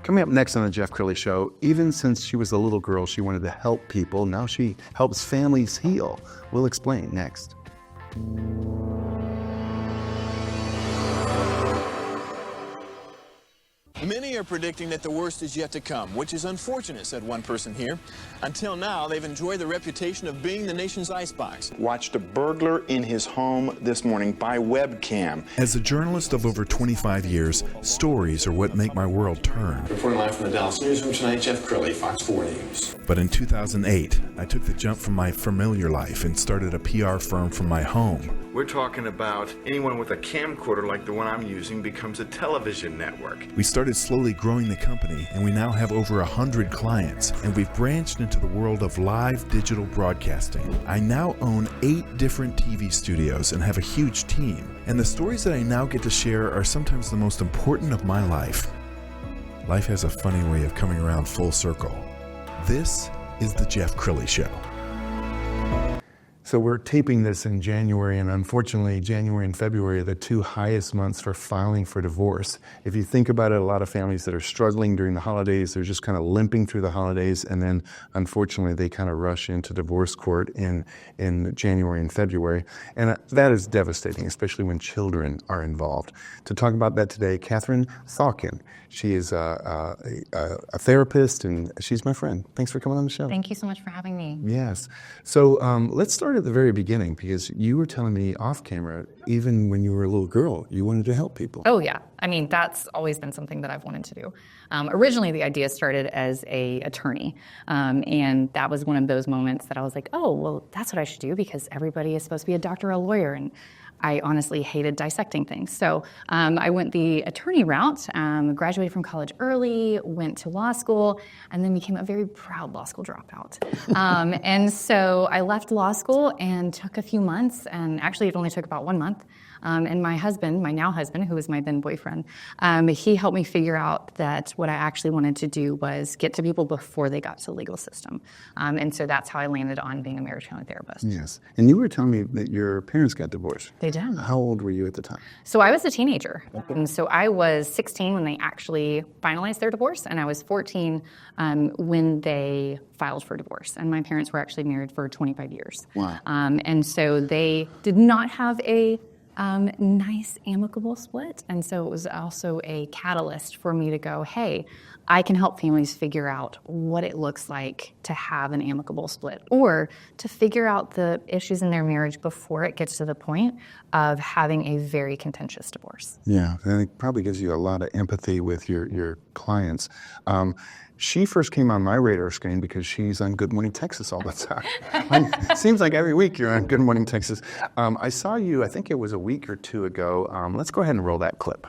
Coming up next on the Jeff Crilley Show, even since she was a little girl, she wanted to help people. Now she helps families heal. We'll explain next. Many are predicting that the worst is yet to come, which is unfortunate, said one person here. Until now, they've enjoyed the reputation of being the nation's icebox. Watched a burglar in his home this morning by webcam. As a journalist of over 25 years, stories are what make my world turn. Reporting live from the Dallas newsroom tonight, Jeff Crilley, Fox 4 News. But in 2008, I took the jump from my familiar life and started a PR firm from my home. We're talking about anyone with a camcorder like the one I'm using becomes a television network. We started slowly growing the company, and we now have over 100 clients, and we've branched into the world of live digital broadcasting. I now own 8 different TV studios and have a huge team, and the stories that I now get to share are sometimes the most important of my life. Life has a funny way of coming around full circle. This is the Jeff Crilley Show. So we're taping this in January, and unfortunately, January and February are the 2 highest months for filing for divorce. If you think about it, a lot of families that are struggling during the holidays, they're just kind of limping through the holidays, and then unfortunately, they kind of rush into divorce court in January and February. And that is devastating, especially when children are involved. To talk about that today, Katherine Thalken. She is a therapist, and she's my friend. Thanks for coming on the show. Thank you so much for having me. Yes. So let's start at the very beginning, because you were telling me off camera, even when you were a little girl, you wanted to help people. Oh, yeah. I mean, that's always been something that I've wanted to do. Originally, the idea started as a attorney, and that was one of those moments that I was like, oh, well, that's what I should do, because everybody is supposed to be a doctor or a lawyer, and I honestly hated dissecting things. So I went the attorney route, graduated from college early, went to law school, and then became a very proud law school dropout. And so I left law school and took a few months, and actually it only took about 1 month. And my husband, my now husband, who was my then boyfriend, he helped me figure out that what I actually wanted to do was get to people before they got to the legal system. And so that's how I landed on being a marriage family therapist. Yes. And you were telling me that your parents got divorced. They did. How old were you at the time? So I was a teenager. And so I was 16 when they actually finalized their divorce, and I was 14 when they filed for divorce. And my parents were actually married for 25 years. Wow. And so they did not have a nice, amicable split. And so it was also a catalyst for me to go, hey, I can help families figure out what it looks like to have an amicable split, or to figure out the issues in their marriage before it gets to the point of having a very contentious divorce. Yeah, and it probably gives you a lot of empathy with your clients. She first came on my radar screen because she's on Good Morning Texas all the time. Seems like every week you're on Good Morning Texas. I saw you, I think it was a week or 2 ago. Let's go ahead and roll that clip.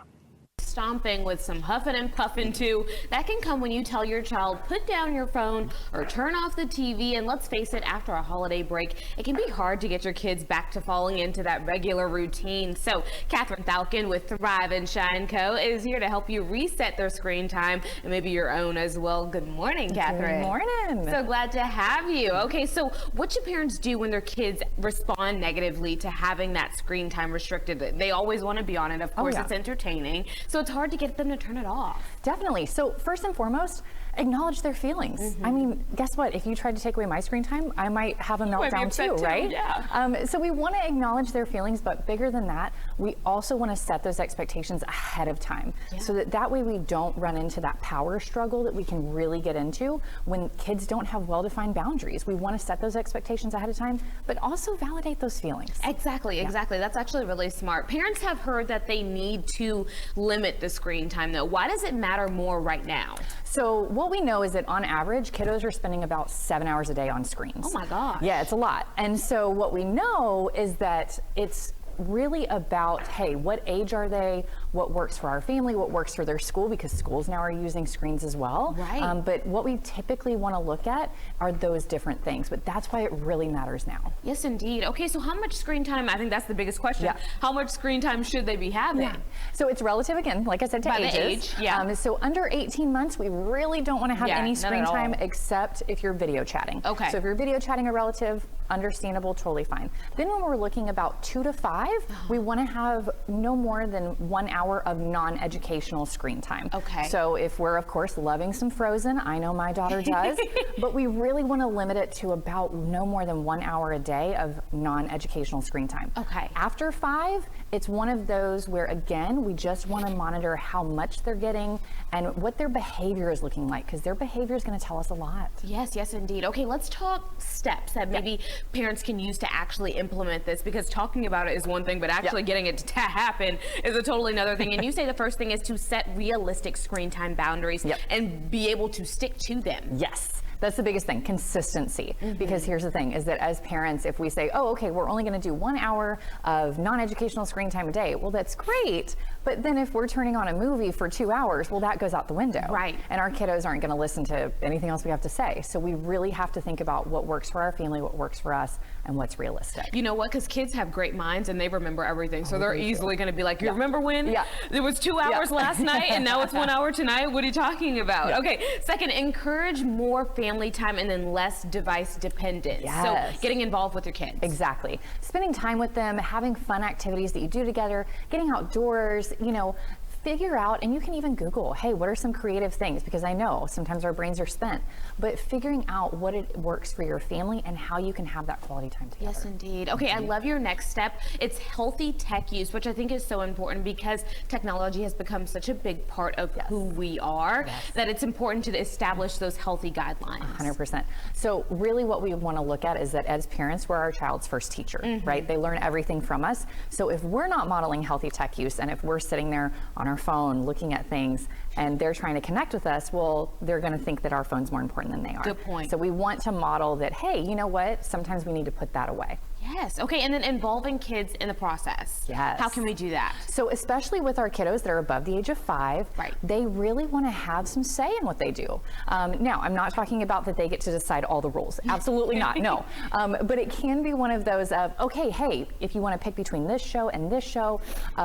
Stomping with some huffing and puffing too. That can come when you tell your child, put down your phone or turn off the TV. And let's face it, after a holiday break, it can be hard to get your kids back to falling into that regular routine. So Katherine Thalken with Thrive and Shine Co. is here to help you reset their screen time, and maybe your own as well. Good morning, Katherine. Good morning. So glad to have you. Okay, so what should parents do when their kids respond negatively to having that screen time restricted? They always want to be on it. Of course, it's entertaining. So it's hard to get them to turn it off. Definitely. So first and foremost, acknowledge their feelings. I mean, guess what? If you tried to take away my screen time, I might have a meltdown too, right? Yeah. So we want to acknowledge their feelings, but bigger than that, we also want to set those expectations ahead of time, so that way we don't run into that power struggle that we can really get into when kids don't have well-defined boundaries. We want to set those expectations ahead of time, but also validate those feelings. Exactly. That's actually really smart. Parents have heard that they need to limit the screen time though. Why does it matter more right now? So what we know is that on average, kiddos are spending about 7 hours a day on screens. Oh my gosh. Yeah, it's a lot. And so what we know is that it's really about, hey, what age are they? What works for our family? What works for their school? Because schools now are using screens as well. Right. But what we typically want to look at are those different things. But that's why it really matters now. Yes, indeed. Okay, so how much screen time? I think that's the biggest question. Yeah. How much screen time should they be having? Yeah. So it's relative again, like I said, to By ages. the age, yeah. So under 18 months, we really don't want to have any screen time except if you're video chatting. Okay. So if you're video chatting a relative, understandable, totally fine. Then when we're looking about 2 to 5, 5, we want to have no more than 1 hour of non-educational screen time. Okay. So if we're, of course, loving some Frozen, I know my daughter does, but we really want to limit it to about no more than 1 hour a day of non-educational screen time. Okay. After 5, it's one of those where, again, we just want to monitor how much they're getting and what their behavior is looking like, because their behavior is going to tell us a lot. Yes, yes, indeed. Okay, let's talk steps that maybe parents can use to actually implement this, because talking about it is one thing, but actually getting it to happen is a totally another thing. And you say the first thing is to set realistic screen time boundaries and be able to stick to them. Yes. That's the biggest thing, consistency. Because here's the thing, is that as parents, if we say, oh, okay, we're only going to do 1 hour of non-educational screen time a day, well, that's great. But then if we're turning on a movie for 2 hours, well, that goes out the window. Right. And our kiddos aren't going to listen to anything else we have to say. So we really have to think about what works for our family, what works for us, and what's realistic. You know what? Because kids have great minds and they remember everything. So they're easily going to be like, you remember when? Yeah. There was 2 hours last night and now it's 1 hour tonight? What are you talking about? Okay. Second, encourage more family time and then less device dependence. Yes. So getting involved with your kids. Exactly. Spending time with them, having fun activities that you do together, getting outdoors, you know, figure out, and you can even Google, hey, what are some creative things? Because I know sometimes our brains are spent, but figuring out what it works for your family and how you can have that quality time together. Yes, indeed. Okay, I love your next step. It's healthy tech use, which I think is so important because technology has become such a big part of who we are that it's important to establish those healthy guidelines. 100%. So really what we want to look at is that as parents, we're our child's first teacher, right? They learn everything from us. So if we're not modeling healthy tech use, and if we're sitting there on our phone looking at things and they're trying to connect with us, well, they're going to think that our phone's more important than they are. Good point. So we want to model that, hey, you know what? Sometimes we need to put that away. Yes. Okay. And then involving kids in the process. Yes. How can we do that? So especially with our kiddos that are above the age of 5, they really want to have some say in what they do. Now, I'm not talking about that they get to decide all the rules. Absolutely not. No. But it can be one of those of, okay, hey, if you want to pick between this show and this show,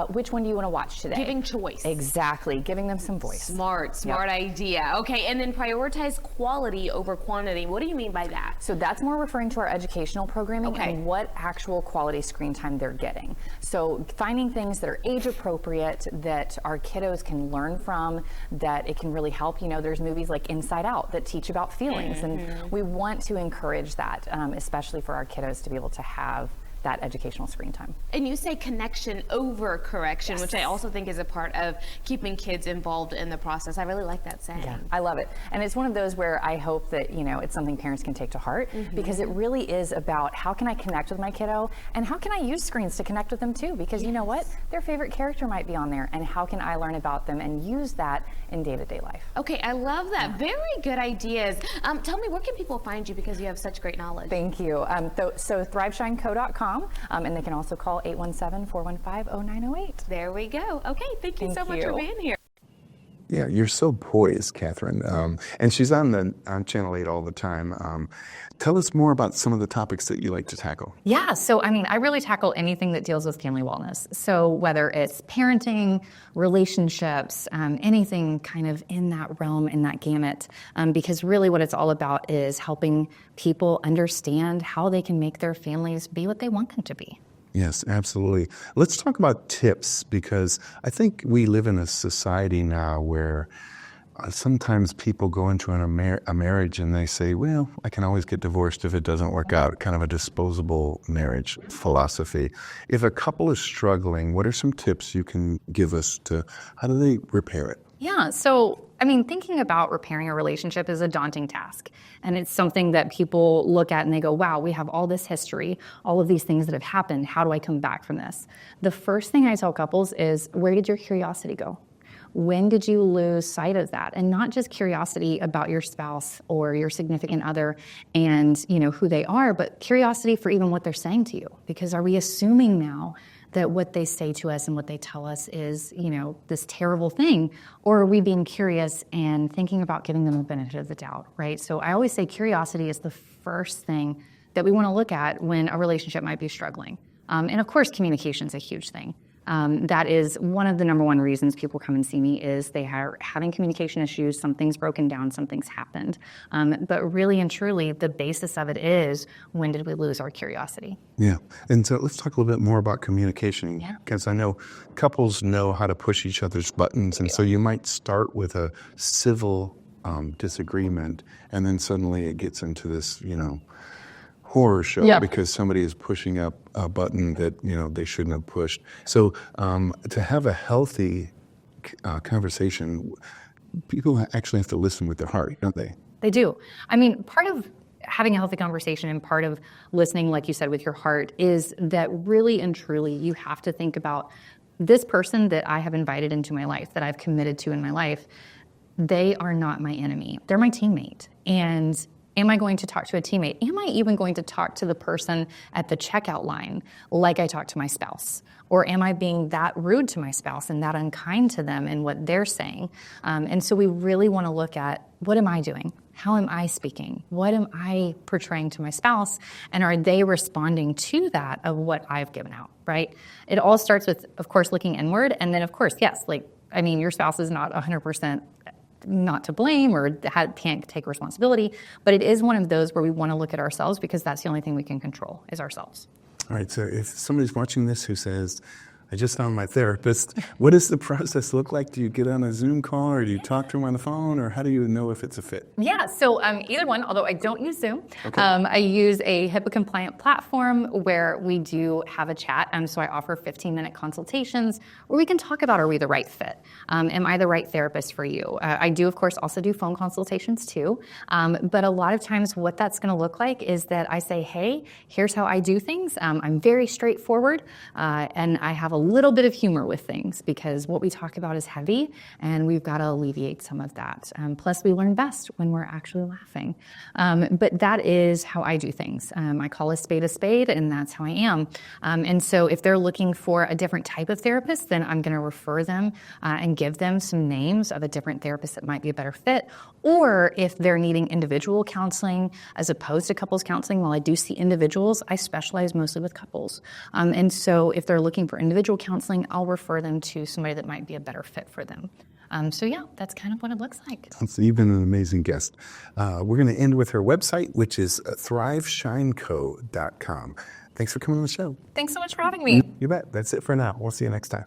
which one do you want to watch today? Giving choice. Exactly. Giving them some voice. Smart idea. Okay. And then prioritize quality over quantity. What do you mean by that? So that's more referring to our educational programming and what actual quality screen time they're getting. So finding things that are age appropriate, that our kiddos can learn from, that it can really help. You know, there's movies like Inside Out that teach about feelings, and we want to encourage that, especially for our kiddos to be able to have that educational screen time. And you say connection over correction, which I also think is a part of keeping kids involved in the process. I really like that saying. Yeah, I love it. And it's one of those where I hope that, you know, it's something parents can take to heart, because it really is about how can I connect with my kiddo and how can I use screens to connect with them too? Because you know what? Their favorite character might be on there, and how can I learn about them and use that in day-to-day life? Okay, I love that. Very good ideas. Tell me, where can people find you because you have such great knowledge? Thank you. So thriveshineco.com. And they can also call 817-415-0908. There we go. Okay, thank you so much for being here. Yeah, you're so poised, Katherine. And she's on Channel 8 all the time. Tell us more about some of the topics that you like to tackle. Yeah, so I mean, I really tackle anything that deals with family wellness. So whether it's parenting, relationships, anything kind of in that realm, in that gamut, because really what it's all about is helping people understand how they can make their families be what they want them to be. Yes, absolutely. Let's talk about tips, because I think we live in a society now where sometimes people go into a marriage and they say, well, I can always get divorced if it doesn't work out, kind of a disposable marriage philosophy. If a couple is struggling, what are some tips you can give us to how do they repair it? Yeah, so I mean, thinking about repairing a relationship is a daunting task. And it's something that people look at and they go, wow, we have all this history, all of these things that have happened. How do I come back from this? The first thing I tell couples is, where did your curiosity go? When did you lose sight of that? And not just curiosity about your spouse or your significant other and, you know, who they are, but curiosity for even what they're saying to you. Because are we assuming now that what they say to us and what they tell us is, you know, this terrible thing? Or are we being curious and thinking about giving them the benefit of the doubt, right? So I always say curiosity is the first thing that we want to look at when a relationship might be struggling. And of course, communication is a huge thing. That is one of the number one reasons people come and see me is they are having communication issues, something's broken down, something's happened. But really and truly, the basis of it is, when did we lose our curiosity? Yeah. And so let's talk a little bit more about communication, because I know couples know how to push each other's buttons. And so you might start with a civil disagreement, and then suddenly it gets into this, horror show because somebody is pushing up a button that, they shouldn't have pushed. So to have a healthy conversation, people actually have to listen with their heart, don't they? They do. I mean, part of having a healthy conversation and part of listening, like you said, with your heart, is that really and truly you have to think about this person that I have invited into my life, that I've committed to in my life. They are not my enemy. They're my teammate. And am I going to talk to a teammate? Am I even going to talk to the person at the checkout line like I talk to my spouse? Or am I being that rude to my spouse and that unkind to them in what they're saying? And so we really want to look at, what am I doing? How am I speaking? What am I portraying to my spouse? And are they responding to that of what I've given out, right? It all starts with, of course, looking inward. And then, of course, yes, your spouse is not 100% not to blame or can't take responsibility, but it is one of those where we want to look at ourselves, because that's the only thing we can control is ourselves. All right, so if somebody's watching this who says, I just found my therapist, what does the process look like? Do you get on a Zoom call, or do you talk to them on the phone, or how do you know if it's a fit? Yeah, so either one, although I don't use Zoom. Okay. I use a HIPAA-compliant platform where we do have a chat. So I offer 15-minute consultations where we can talk about, are we the right fit? Am I the right therapist for you? I do, of course, also do phone consultations too. But a lot of times what that's going to look like is that I say, hey, here's how I do things. I'm very straightforward, and I have a little bit of humor with things, because what we talk about is heavy and we've got to alleviate some of that. Plus we learn best when we're actually laughing. But that is how I do things. I call a spade, and that's how I am. And so if they're looking for a different type of therapist, then I'm going to refer them and give them some names of a different therapist that might be a better fit. Or if they're needing individual counseling as opposed to couples counseling, while I do see individuals, I specialize mostly with couples. And so if they're looking for individual counseling, I'll refer them to somebody that might be a better fit for them. So yeah, that's kind of what it looks like. So you've been an amazing guest. We're going to end with her website, which is thriveshineco.com. Thanks for coming on the show. Thanks so much for having me. You bet. That's it for now. We'll see you next time.